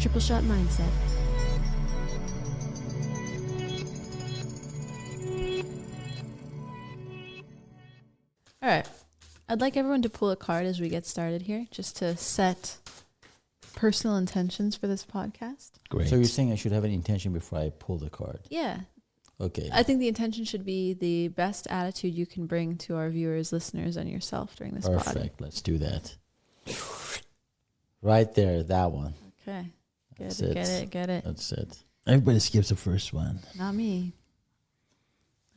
Triple Shot Mindset. All right. I'd like everyone to pull a card as we get started here, just to set personal intentions for this podcast. Great. So you're saying I should have an intention before I pull the card? Yeah. Okay. I think the intention should be the best attitude you can bring to our viewers, listeners, and yourself during this pod. Perfect. Let's do that. Right there, that one. Okay. Get it. That's it. Everybody skips the first one. Not me.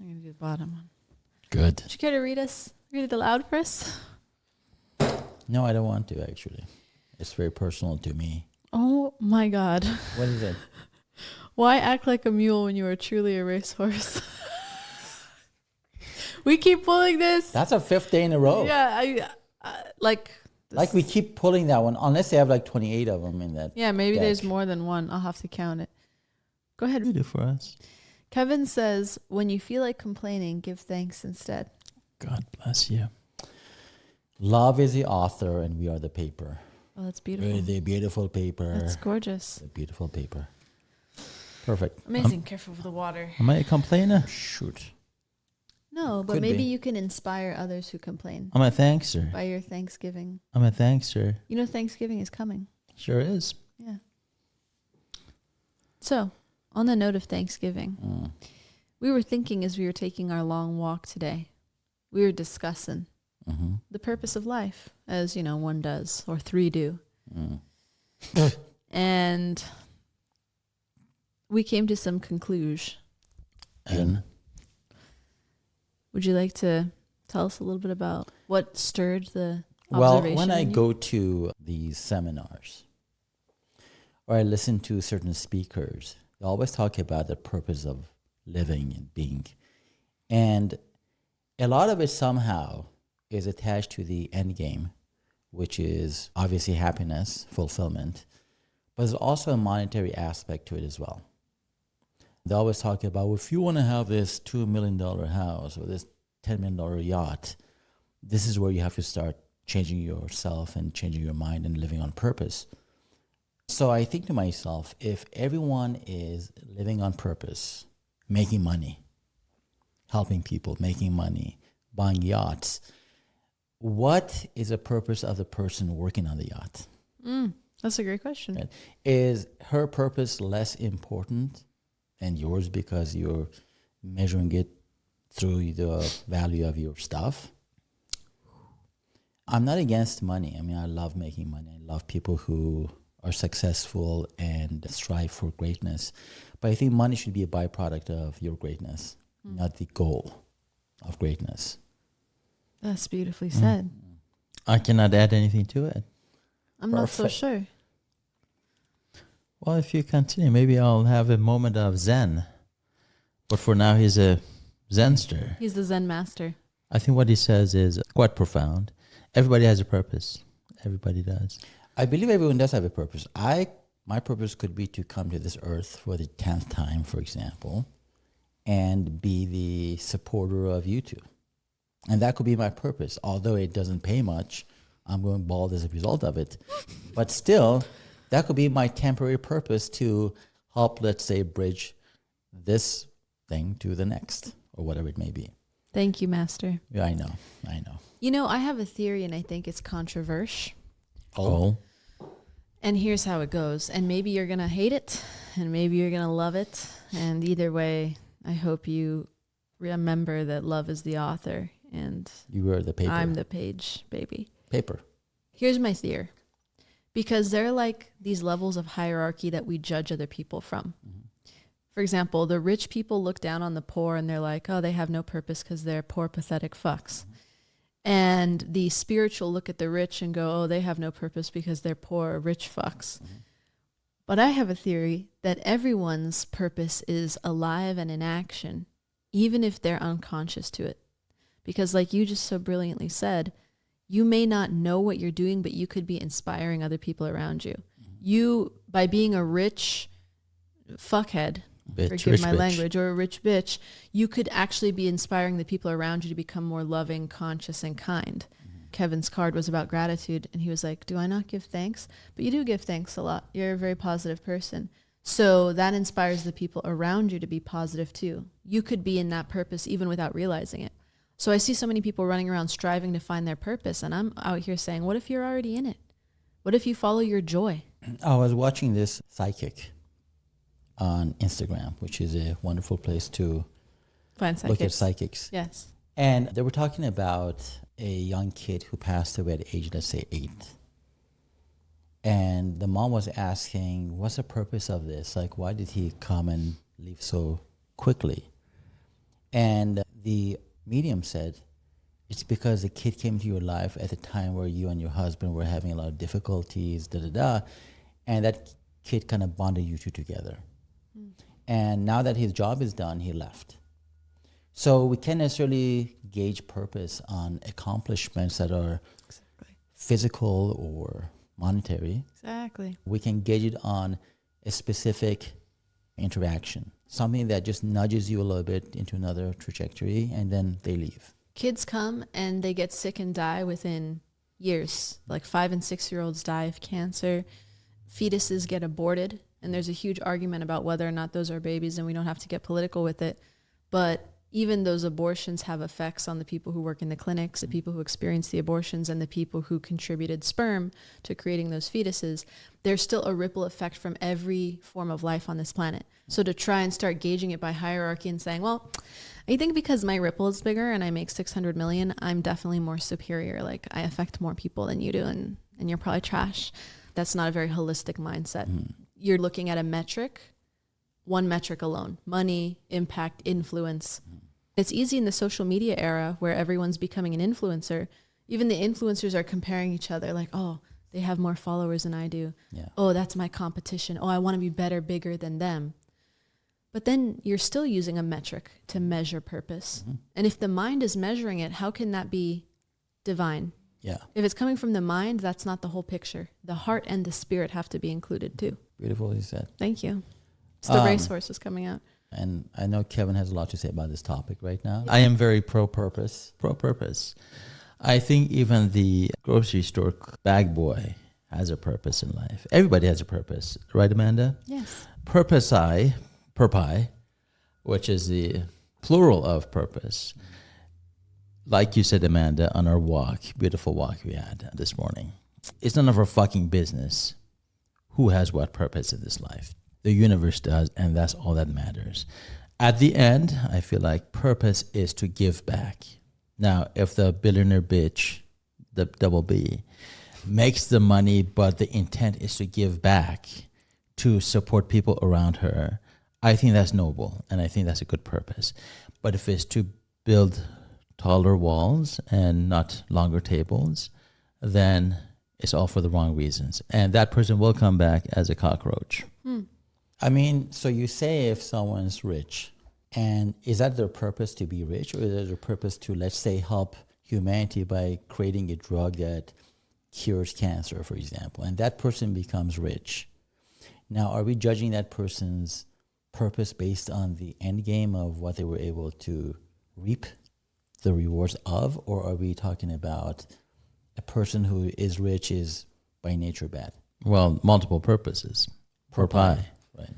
I'm going to do the bottom one. Good. Would you care to read it aloud for us? No, I don't want to, actually. It's very personal to me. Oh, my God. What is it? Why act like a mule when you are truly a racehorse? We keep pulling this. That's our 5th day in a row. Yeah, like we keep pulling that one, unless they have like 28 of them in that. Yeah, maybe deck. there's more than one. I'll have to count it. Go ahead. Read it for us. Kevin says, when you feel like complaining, give thanks instead. God bless you. Love is the author and we are the paper. Oh, that's beautiful. We're the beautiful paper. That's gorgeous. The beautiful paper. Perfect. Amazing. Careful with the water. Am I a complainer? Shoot. No, but Could maybe be. you can inspire others who complain. I'm a thankster. By your Thanksgiving. I'm a thankster. You know Thanksgiving is coming. Sure is. Yeah. So, on the note of Thanksgiving, we were thinking as we were taking our long walk today, we were discussing the purpose of life, as, you know, one does, or 3 do. And we came to some conclusion. And would you like to tell us a little bit about what stirred the observation? Well, when I in you? go to these seminars or I listen to certain speakers, they always talk about the purpose of living and being. And a lot of it somehow is attached to the end game, which is obviously happiness, fulfillment, but there's also a monetary aspect to it as well. They always talk about, well, if you want to have this $2 million house or this $10 million yacht, this is where you have to start changing yourself and changing your mind and living on purpose. So I think to myself, if everyone is living on purpose, making money, helping people, making money, buying yachts, what is the purpose of the person working on the yacht? That's a great question. Right? Is her purpose less important than yours because you're measuring it through the value of your stuff? I'm not against money. I mean, I love making money. I love people who are successful and strive for greatness. But I think money should be a byproduct of your greatness, not the goal of greatness. That's beautifully said. I cannot add anything to it. I'm not so sure. Well, if you continue, maybe I'll have a moment of Zen. But for now, he's a Zenster. He's the Zen master. I think what he says is quite profound. Everybody has a purpose. Everybody does. I believe everyone does have a purpose. My purpose could be to come to this earth for the 10th time, for example, and be the supporter of you two. And that could be my purpose. Although it doesn't pay much, I'm going bald as a result of it. But still, that could be my temporary purpose to help, let's say, bridge this thing to the next, or whatever it may be. Thank you, Master. Yeah, I know. You know, I have a theory, and I think it's controversial. Oh. And here's how it goes. And maybe you're going to hate it, and maybe you're going to love it. And either way, I hope you remember that love is the author, and You were the paper. I'm the page, baby. Paper. Here's my theory. Because they're like these levels of hierarchy that we judge other people from. For example, the rich people look down on the poor and they're like, oh, they have no purpose because they're poor, pathetic fucks. And the spiritual look at the rich and go, oh, they have no purpose because they're poor, rich fucks. But I have a theory that everyone's purpose is alive and in action, even if they're unconscious to it. Because like you just so brilliantly said, you may not know what you're doing, but you could be inspiring other people around you. You, by being a rich fuckhead, forgive my language, or a rich bitch, you could actually be inspiring the people around you to become more loving, conscious, and kind. Kevin's card was about gratitude. And he was like, do I not give thanks? But you do give thanks a lot. You're a very positive person. So that inspires the people around you to be positive too. You could be in that purpose even without realizing it. So I see so many people running around striving to find their purpose. And I'm out here saying, what if you're already in it? What if you follow your joy? I was watching this psychic on Instagram, which is a wonderful place to Find psychics. look at psychics. Yes. And they were talking about a young kid who passed away at age, let's say 8. And the mom was asking, what's the purpose of this? Like, why did he come and leave so quickly? And the medium said, it's because the kid came to your life at a time where you and your husband were having a lot of difficulties, and that kid kind of bonded you two together. Mm. And now that his job is done, he left. So we can't necessarily gauge purpose on accomplishments that are physical or monetary. Exactly. We can gauge it on a specific interaction, something that just nudges you a little bit into another trajectory, and then they leave. Kids come and they get sick and die within years. Like 5 and 6 year olds die of cancer. Fetuses get aborted. And there's a huge argument about whether or not those are babies, and we don't have to get political with it. But even those abortions have effects on the people who work in the clinics, the people who experience the abortions, and the people who contributed sperm to creating those fetuses. There's still a ripple effect from every form of life on this planet. So to try and start gauging it by hierarchy and saying, well, I think because my ripple is bigger and I make 600 million, I'm definitely more superior. Like, I affect more people than you do, and you're probably trash. That's not a very holistic mindset. Mm. You're looking at a metric, one metric alone: money, impact, influence. Mm. It's easy in the social media era where everyone's becoming an influencer. Even the influencers are comparing each other, like, oh, they have more followers than I do. Yeah. Oh, that's my competition. Oh, I want to be better, bigger than them. But then you're still using a metric to measure purpose. Mm-hmm. And if the mind is measuring it, how can that be divine? Yeah. If it's coming from the mind, that's not the whole picture. The heart and the spirit have to be included too. Beautifully said. Thank you. It's the racehorse is coming out. And I know Kevin has a lot to say about this topic right now. I am very pro-purpose. Pro-purpose. I think even the grocery store bag boy has a purpose in life. Everybody has a purpose. Right, Amanda? Yes. Purpose, which is the plural of purpose. Like you said, Amanda, on our walk, beautiful walk we had this morning, it's none of our fucking business who has what purpose in this life. The universe does, and that's all that matters. At the end, I feel like purpose is to give back. Now, if the billionaire bitch, the double B, makes the money, but the intent is to give back to support people around her, I think that's noble, and I think that's a good purpose. But if it's to build taller walls and not longer tables, then it's all for the wrong reasons. And that person will come back as a cockroach. I mean, so you say if someone's rich, and is that their purpose to be rich, or is it their purpose to, let's say, help humanity by creating a drug that cures cancer, for example, and that person becomes rich? Now, are we judging that person's purpose based on the end game of what they were able to reap the rewards of, or are we talking about a person who is rich is by nature bad? Well, multiple purposes per pie. Right.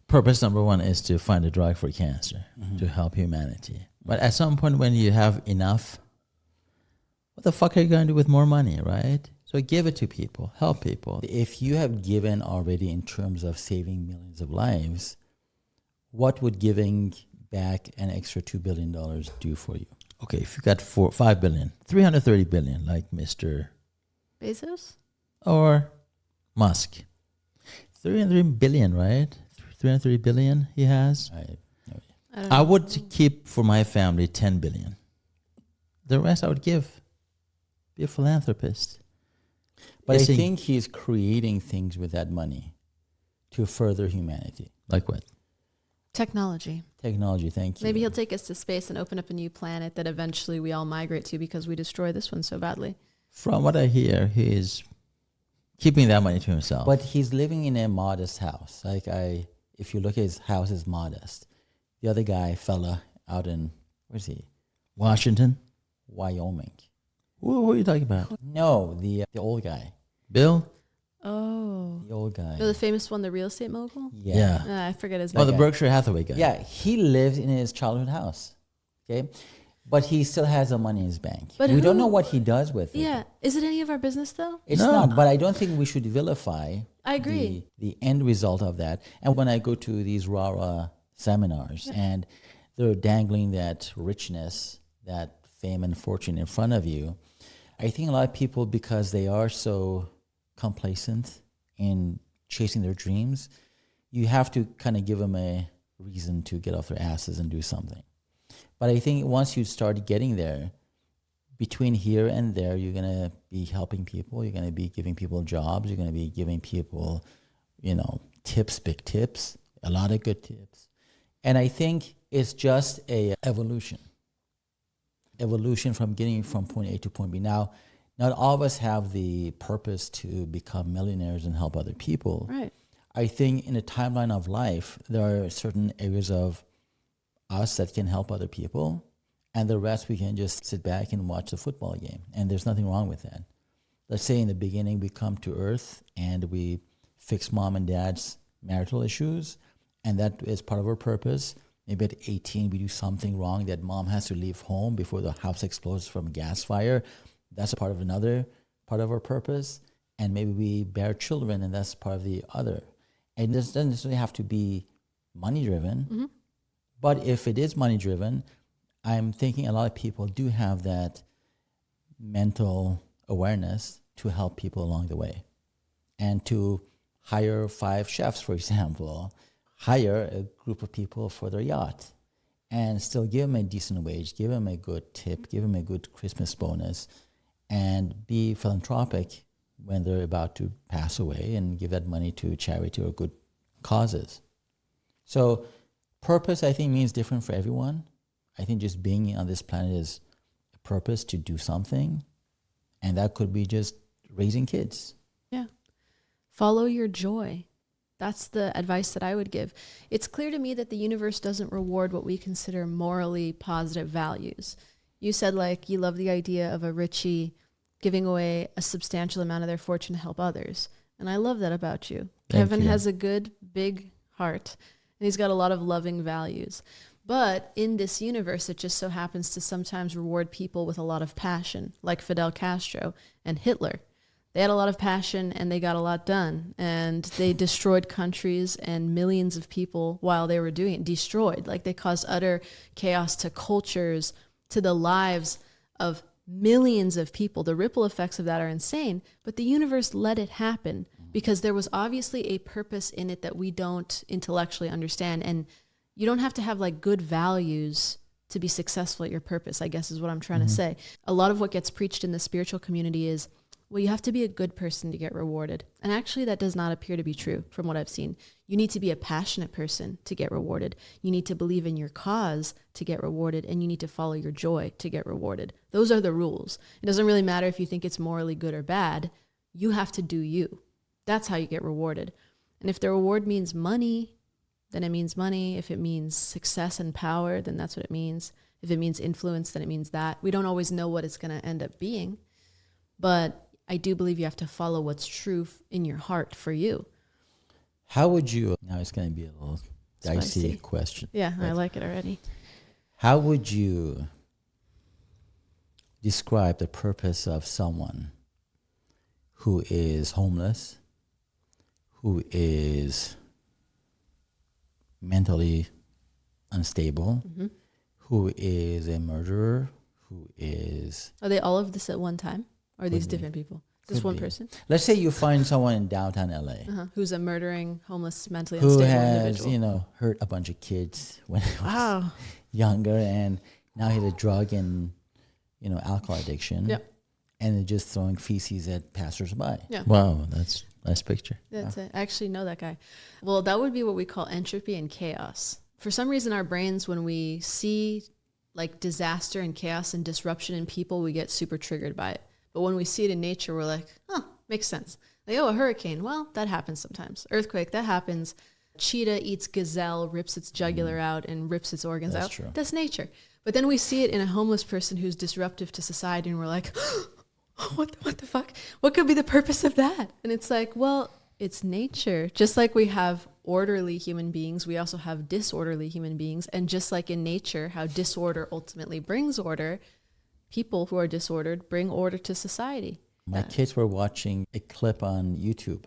Purpose number one is to find a drug for cancer, to help humanity. But at some point when you have enough, what the fuck are you going to do with more money, right? So give it to people, help people. If you have given already in terms of saving millions of lives, what would giving back an extra $2 billion do for you? Okay, if you got 5 billion, 330 billion, like Mr. Bezos? Or Musk. 330 billion, right? 330 billion he has. I would keep for my family 10 billion. The rest I would give. Be a philanthropist. But I think he's creating things with that money to further humanity. Like what? Technology. Technology, thank you. Maybe he'll take us to space and open up a new planet that eventually we all migrate to because we destroy this one so badly. From what I hear, he is keeping that money to himself. But he's living in a modest house. If you look at his house, is modest. The other fella out in, where's he? Washington? Wyoming. Who are you talking about? No, the old guy. Bill? Oh. The old guy. The famous one, the real estate mogul? Yeah. I forget his Oh, name. the guy. Berkshire Hathaway guy. Yeah, he lives in his childhood house. Okay. But he still has the money in his bank. But we don't who- know what he does with it. Yeah. Is it any of our business, though? It's No. not, but I don't think we should vilify I agree. the end result of that. And when I go to these rah-rah seminars and they're dangling that richness, that fame and fortune in front of you, I think a lot of people, because they are so complacent in chasing their dreams, you have to kind of give them a reason to get off their asses and do something. But I think once you start getting there, between here and there, you're going to be helping people. You're going to be giving people jobs. You're going to be giving people, tips, big tips, a lot of good tips. And I think it's just a evolution from getting from point A to point B. Now, not all of us have the purpose to become millionaires and help other people. Right. I think in a timeline of life, there are certain areas of us that can help other people, and the rest we can just sit back and watch the football game. And there's nothing wrong with that. Let's say in the beginning we come to Earth and we fix mom and dad's marital issues, and that is part of our purpose. Maybe at 18 we do something wrong that mom has to leave home before the house explodes from a gas fire. That's a part of another part of our purpose. And maybe we bear children, and that's part of the other. And this doesn't necessarily have to be money driven. Mm-hmm. But if it is money driven, I'm thinking a lot of people do have that mental awareness to help people along the way. And to hire 5 chefs, for example, hire a group of people for their yacht, and still give them a decent wage, give them a good tip, give them a good Christmas bonus, and be philanthropic when they're about to pass away, and give that money to charity or good causes. So purpose, I think, means different for everyone. I think just being on this planet is a purpose to do something, and that could be just raising kids. Yeah. Follow your joy. That's the advice that I would give. It's clear to me that the universe doesn't reward what we consider morally positive values. You said, you love the idea of a Richie giving away a substantial amount of their fortune to help others. And I love that about you. Kevin has a good, big heart, and he's got a lot of loving values. But in this universe, it just so happens to sometimes reward people with a lot of passion, like Fidel Castro and Hitler. They had a lot of passion and they got a lot done, and they destroyed countries and millions of people while they were doing it. Destroyed. They caused utter chaos to cultures, to the lives of millions of people. The ripple effects of that are insane, but the universe let it happen because there was obviously a purpose in it that we don't intellectually understand. And you don't have to have good values to be successful at your purpose, I guess is what I'm trying to say. A lot of what gets preached in the spiritual community is, well, you have to be a good person to get rewarded. And actually that does not appear to be true from what I've seen. You need to be a passionate person to get rewarded. You need to believe in your cause to get rewarded, and you need to follow your joy to get rewarded. Those are the rules. It doesn't really matter if you think it's morally good or bad. You have to do you. That's how you get rewarded. And if the reward means money, then it means money. If it means success and power, then that's what it means. If it means influence, then it means that. We don't always know what it's going to end up being. But I do believe you have to follow what's true in your heart for you. How would you, now it's going to be a little dicey Spicy. question. Yeah, I like it already. How would you describe the purpose of someone who is homeless, who is mentally unstable, who is a murderer, who is... Are they all of this at one time? Or are these be. different people? Just Could one be. person? Let's say you find someone in downtown LA Who's a murdering, homeless, mentally who unstable has, individual. hurt a bunch of kids when he was Wow. younger, and now he had a drug and, alcohol addiction. Yep. And they're just throwing feces at passersby. Yeah. Wow, that's a nice picture. That's it. I actually know that guy. Well, that would be what we call entropy and chaos. For some reason, our brains, when we see disaster and chaos and disruption in people, we get super triggered by it. But when we see it in nature, we're like, oh, makes sense. A hurricane. Well, that happens sometimes. Earthquake, that happens. Cheetah eats gazelle, rips its jugular out and rips its organs out. True. That's nature. But then we see it in a homeless person who's disruptive to society, and we're like, what the fuck? What could be the purpose of that? And it's like, well, it's nature. Just like we have orderly human beings, we also have disorderly human beings. And just like in nature, how disorder ultimately brings order, people who are disordered bring order to society. My kids were watching a clip on YouTube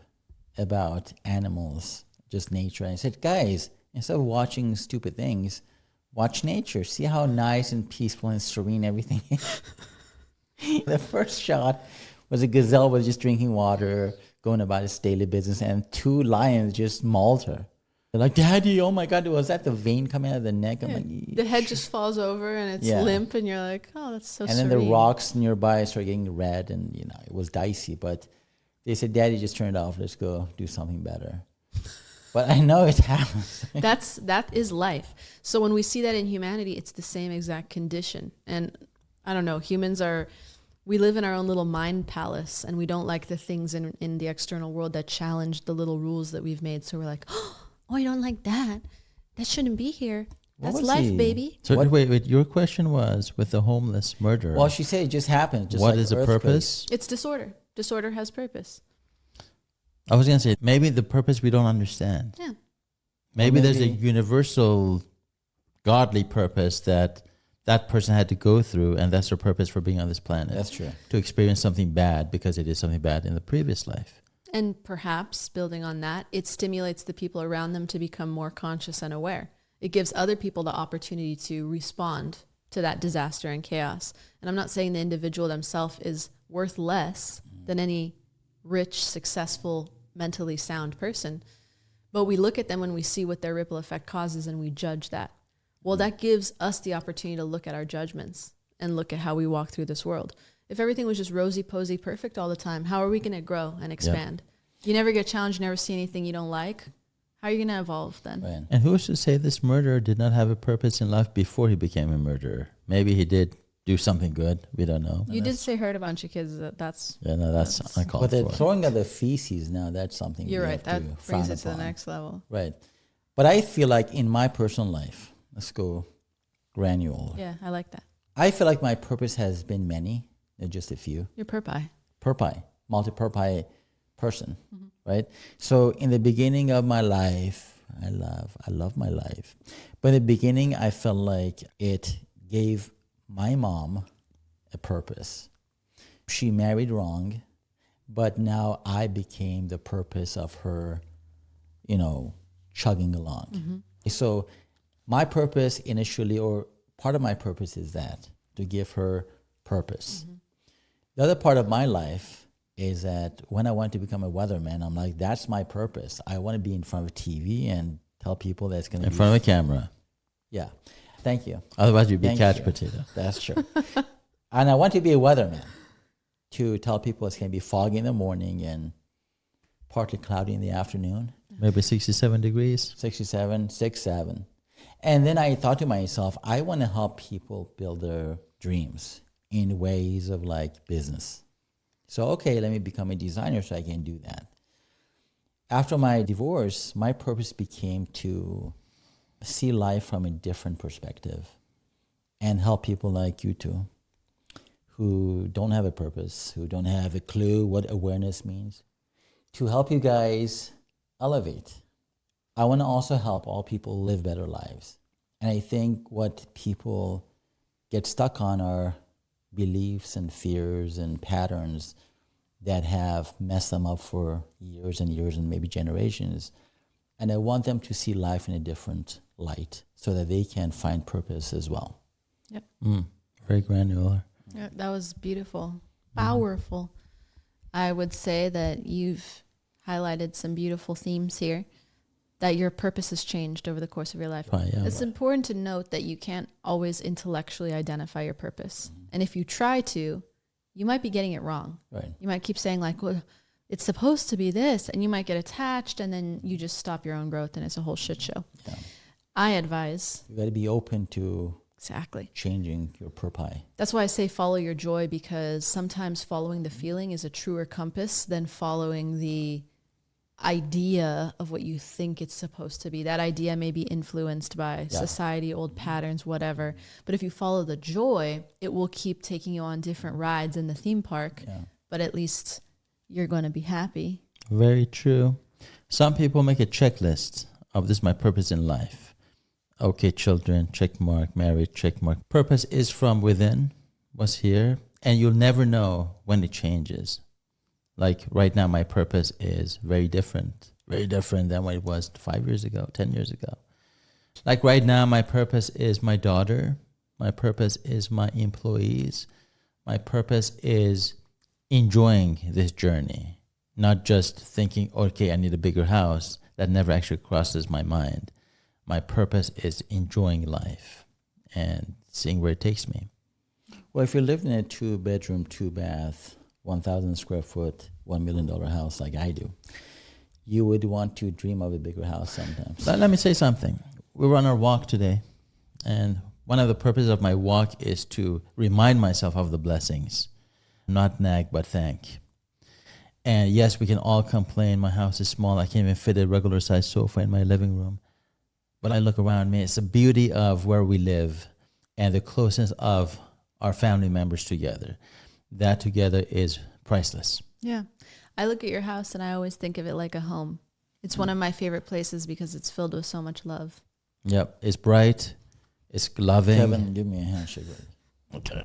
about animals, just nature. And I said, guys, instead of watching stupid things, watch nature. See how nice and peaceful and serene everything is. The first shot was a gazelle was just drinking water, going about its daily business, and 2 lions just mauled her. They're like, Daddy, oh my God, was that the vein coming out of the neck? I'm like, the head just falls over and it's limp, and you're like, oh, that's so and serene. then the rocks nearby started getting red, and it was dicey. But they said, Daddy, just turn it off. Let's go do something better. But I know it happens. That is life. So when we see that in humanity, it's the same exact condition. And I don't know, we live in our own little mind palace, and we don't like the things in the external world that challenge the little rules that we've made. So we're like, oh, you don't like that? That shouldn't be here. That's life, baby. So wait, your question was with the homeless murderer. Well, she said it just happened. Just what like is the purpose? It's disorder. Disorder has purpose. I was going to say, maybe the purpose we don't understand. Yeah. Maybe there's a universal godly purpose that person had to go through, and that's their purpose for being on this planet. That's true. To experience something bad because they did something bad in the previous life. And perhaps, building on that, it stimulates the people around them to become more conscious and aware. It gives other people the opportunity to respond to that disaster and chaos. And I'm not saying the individual themselves is worth less than any rich, successful, mentally sound person. But we look at them when we see what their ripple effect causes, and we judge that. Well, that gives us the opportunity to look at our judgments and look at how we walk through this world. If everything was just rosy-posy perfect all the time, how are we going to grow and expand? Yep. You never get challenged, you never see anything you don't like. How are you going to evolve then? Right. And who's to say this murderer did not have a purpose in life before he became a murderer? Maybe he did do something good. We don't know. You did say hurt a bunch of kids. That's uncalled for. But the throwing of the feces now, that's something you're right. That brings it to upon. the next level. Right. But I feel like in my personal life, let's go granular. Yeah, I like that. I feel like my purpose has been many, not just a few. You're purpie. Multi-purpie person, right? So in the beginning of my life, I love my life. But in the beginning, I felt like it gave my mom a purpose. She married wrong, but now I became the purpose of her, chugging along. So my purpose initially, or part of my purpose is that, to give her purpose. The other part of my life is that when I want to become a weatherman, I'm like, that's my purpose. I want to be in front of a TV and tell people that's going to be... In front of a camera. Yeah. Thank you. Otherwise, you'd be couch potato. That's true. And I want to be a weatherman to tell people it's going to be foggy in the morning and partly cloudy in the afternoon. Maybe 67 degrees. 67. And then I thought to myself, I want to help people build their dreams in ways of like business. So, okay, let me become a designer so I can do that. After my divorce, my purpose became to see life from a different perspective and help people like you two who don't have a purpose, who don't have a clue what awareness means, to help you guys elevate. I want to also help all people live better lives. And I think what people get stuck on are beliefs and fears and patterns that have messed them up for years and years and maybe generations. And I want them to see life in a different light so that they can find purpose as well. Yep. Very granular. Yeah, that was beautiful. Powerful. I would say that you've highlighted some beautiful themes here, that your purpose has changed over the course of your life. It's important to note that you can't always intellectually identify your purpose. And if you try to, you might be getting it wrong. Right. You might keep saying like, well, it's supposed to be this, and you might get attached, and then you just stop your own growth, and it's a whole shit show. Yeah. I advise. You got to be open to exactly changing your purpose. That's why I say follow your joy, because sometimes following the feeling is a truer compass than following the idea of what you think it's supposed to be. That idea may be influenced by society, old patterns, whatever. But if you follow the joy, it will keep taking you on different rides in the theme park. Yeah. But at least you're going to be happy. Very true. Some people make a checklist of this is my purpose in life. Okay, children, check mark. Married, check mark. Purpose is from within, was here, and you'll never know when it changes. Like right now, my purpose is very different than what it was 5 years ago, 10 years ago. Like right now, my purpose is my daughter. My purpose is my employees. My purpose is enjoying this journey, not just thinking, okay, I need a bigger house. That never actually crosses my mind. My purpose is enjoying life and seeing where it takes me. Well, if you lived in a 2-bedroom, 2-bath, 1,000 square foot, $1 million house like I do, you would want to dream of a bigger house sometimes. Let me say something. We were on our walk today, and one of the purposes of my walk is to remind myself of the blessings, not nag, but thank. And yes, we can all complain, my house is small, I can't even fit a regular size sofa in my living room. But I look around me, it's the beauty of where we live and the closeness of our family members together. That together is priceless. Yeah. I look at your house and I always think of it like a home. It's one of my favorite places because it's filled with so much love. Yep. It's bright. It's loving. Kevin, give me a handshake. Okay.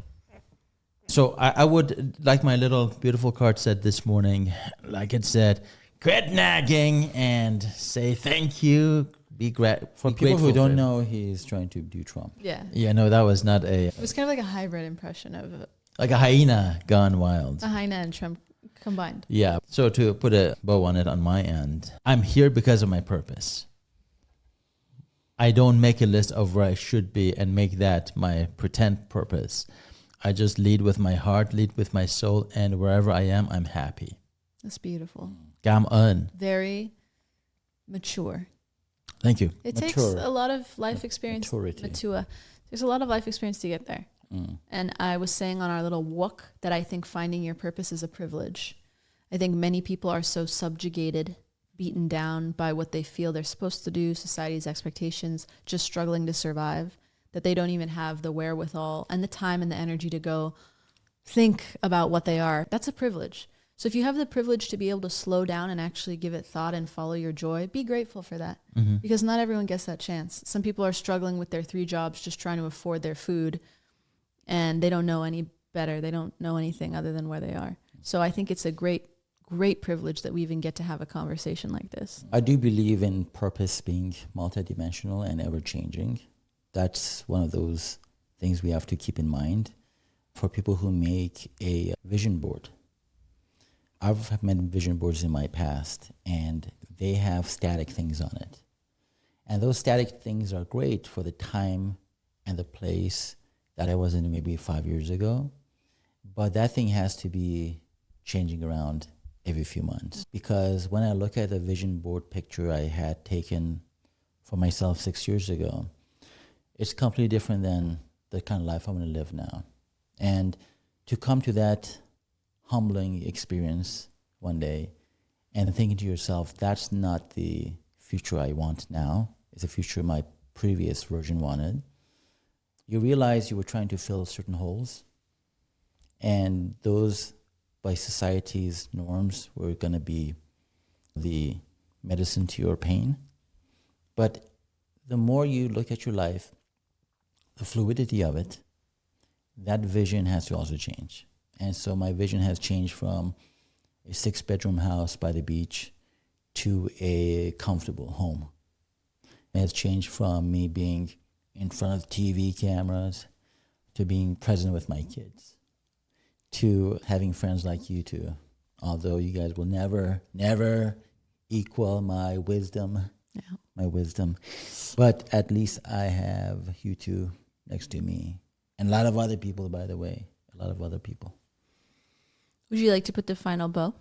So I would, like my little beautiful card said this morning, like it said, quit nagging and say thank you. Be grateful. For people who don't know, he's trying to do Trump. Yeah. Yeah, no, that was not a... It was kind of like a hybrid impression of... Like a hyena gone wild. A hyena and Trump combined. Yeah. So to put a bow on it on my end, I'm here because of my purpose. I don't make a list of where I should be and make that my pretend purpose. I just lead with my heart, lead with my soul, and wherever I am, I'm happy. That's beautiful. Cảm Very mature. Thank you. It takes a lot of life experience. Mature. There's a lot of life experience to get there. And I was saying on our little walk that I think finding your purpose is a privilege. I think many people are so subjugated, beaten down by what they feel they're supposed to do, society's expectations, just struggling to survive, that they don't even have the wherewithal and the time and the energy to go think about what they are. That's a privilege. So if you have the privilege to be able to slow down and actually give it thought and follow your joy, be grateful for that. Because not everyone gets that chance. Some people are struggling with their 3 jobs, just trying to afford their food, and they don't know any better. They don't know anything other than where they are. So I think it's a great privilege that we even get to have a conversation like this. I do believe in purpose being multidimensional and ever-changing. That's one of those things we have to keep in mind for people who make a vision board. I've made vision boards in my past, and they have static things on it. And those static things are great for the time and the place that I was in maybe 5 years ago. But that thing has to be changing around every few months. Because when I look at a vision board picture I had taken for myself 6 years ago, it's completely different than the kind of life I'm going to live now. And to come to that humbling experience one day and thinking to yourself, that's not the future I want now. It's the future my previous version wanted. You realize you were trying to fill certain holes, and those, by society's norms, were going to be the medicine to your pain. But the more you look at your life, the fluidity of it, that vision has to also change. And so my vision has changed from a 6-bedroom house by the beach to a comfortable home. It has changed from me being in front of TV cameras to being present with my kids, to having friends like you two, although you guys will never equal my wisdom. But at least I have you two next to me. And a lot of other people, by the way, Would you like to put the final bow?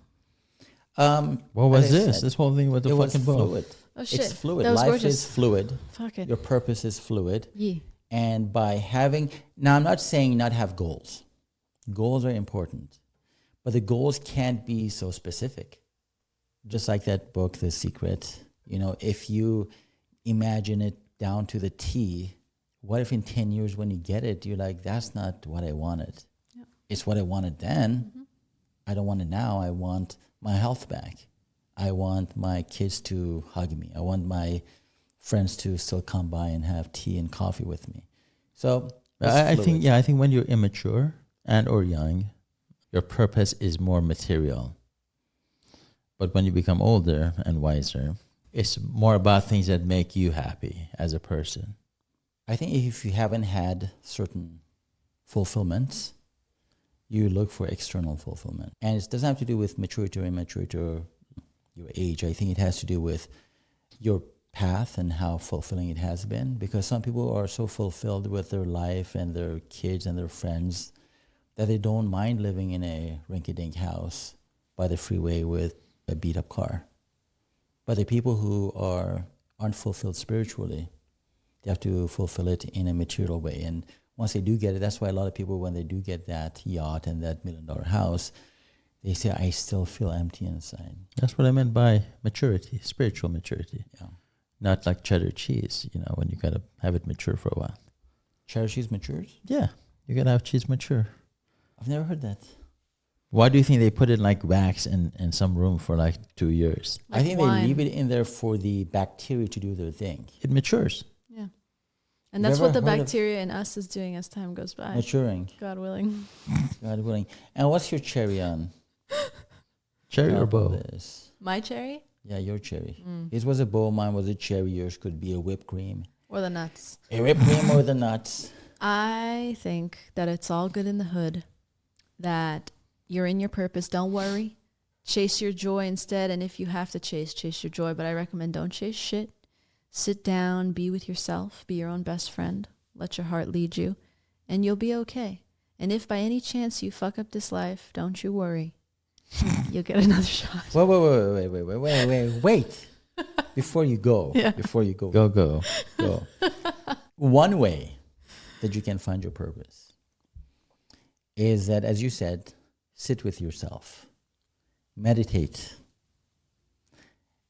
What was this? This whole thing with the fucking bow. Fluid. Oh shit. It's fluid. That was Life gorgeous. is fluid. Fuck it. Your purpose is fluid. Yeah. And by having, now I'm not saying not have goals. Goals are important. But the goals can't be so specific. Just like that book, The Secret, if you imagine it down to the T, what if in 10 years when you get it, you're like, that's not what I wanted. Yep. It's what I wanted then. Mm-hmm. I don't want it now. I want my health back. I want my kids to hug me. I want my friends to still come by and have tea and coffee with me. So I think when you're immature and or young, your purpose is more material. But when you become older and wiser, it's more about things that make you happy as a person. I think if you haven't had certain fulfillments, you look for external fulfillment. And it doesn't have to do with maturity or immaturity or your age. I think it has to do with your path and how fulfilling it has been. Because some people are so fulfilled with their life and their kids and their friends that they don't mind living in a rinky-dink house by the freeway with a beat-up car. But the people who aren't fulfilled spiritually, they have to fulfill it in a material way. And once they do get it, that's why a lot of people, when they do get that yacht and that $1 million house, they say, I still feel empty inside. That's what I meant by maturity, spiritual maturity. Yeah. Not like cheddar cheese, when you got to have it mature for a while. Cheddar cheese matures? Yeah, you got to have cheese mature. I've never heard that. Why do you think they put it like wax in some room for like 2 years? Like I think wine. They leave it in there for the bacteria to do their thing. It matures. Yeah. And that's what the bacteria in us is doing as time goes by. Maturing. God willing. God willing. And what's your cherry on? Cherry or bow? My cherry? Yeah, your cherry. His was a bow, mine was a cherry. Yours could be a whipped cream. Or the nuts. A whipped cream or the nuts. I think that it's all good in the hood. That you're in your purpose. Don't worry. Chase your joy instead. And if you have to chase your joy. But I recommend don't chase shit. Sit down, be with yourself, be your own best friend. Let your heart lead you, and you'll be okay. And if by any chance you fuck up this life, don't you worry. You'll get another shot. Wait. Before you go. Yeah. Before you go. Go. One way that you can find your purpose is that, as you said, sit with yourself. Meditate.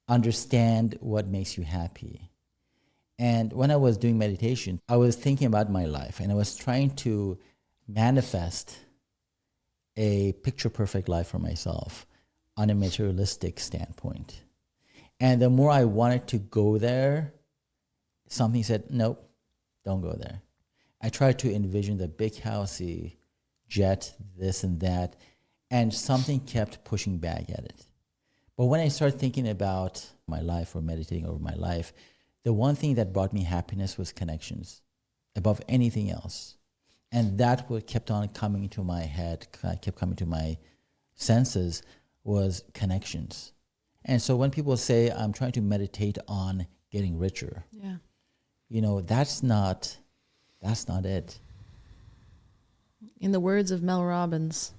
Understand what makes you happy. And when I was doing meditation, I was thinking about my life and I was trying to manifest a picture-perfect life for myself on a materialistic standpoint. And the more I wanted to go there, something said, nope, don't go there. I tried to envision the big housey jet, this and that, and something kept pushing back at it. But when I started thinking about my life or meditating over my life, the one thing that brought me happiness was connections above anything else. And that what kept on coming into my head, kept coming to my senses, was connections. And so when people say, I'm trying to meditate on getting richer, that's not it. In the words of Mel Robbins,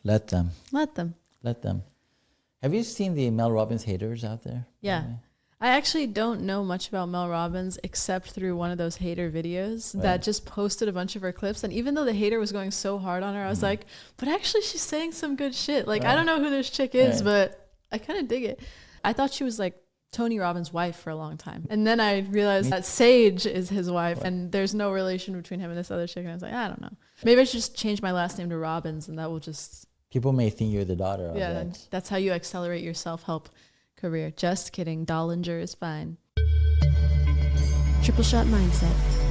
let them. Have you seen the Mel Robbins haters out there? Yeah. I actually don't know much about Mel Robbins except through one of those hater videos that just posted a bunch of her clips. And even though the hater was going so hard on her, I was like, but actually she's saying some good shit. Like, I don't know who this chick is, but I kind of dig it. I thought she was like Tony Robbins' wife for a long time. And then I realized that Sage is his wife and there's no relation between him and this other chick. And I was like, I don't know. Maybe I should just change my last name to Robbins and that will just... People may think you're the daughter of that. Yeah, that's how you accelerate your self-help career. Just kidding. Dollinger is fine. Triple Shot Mindset.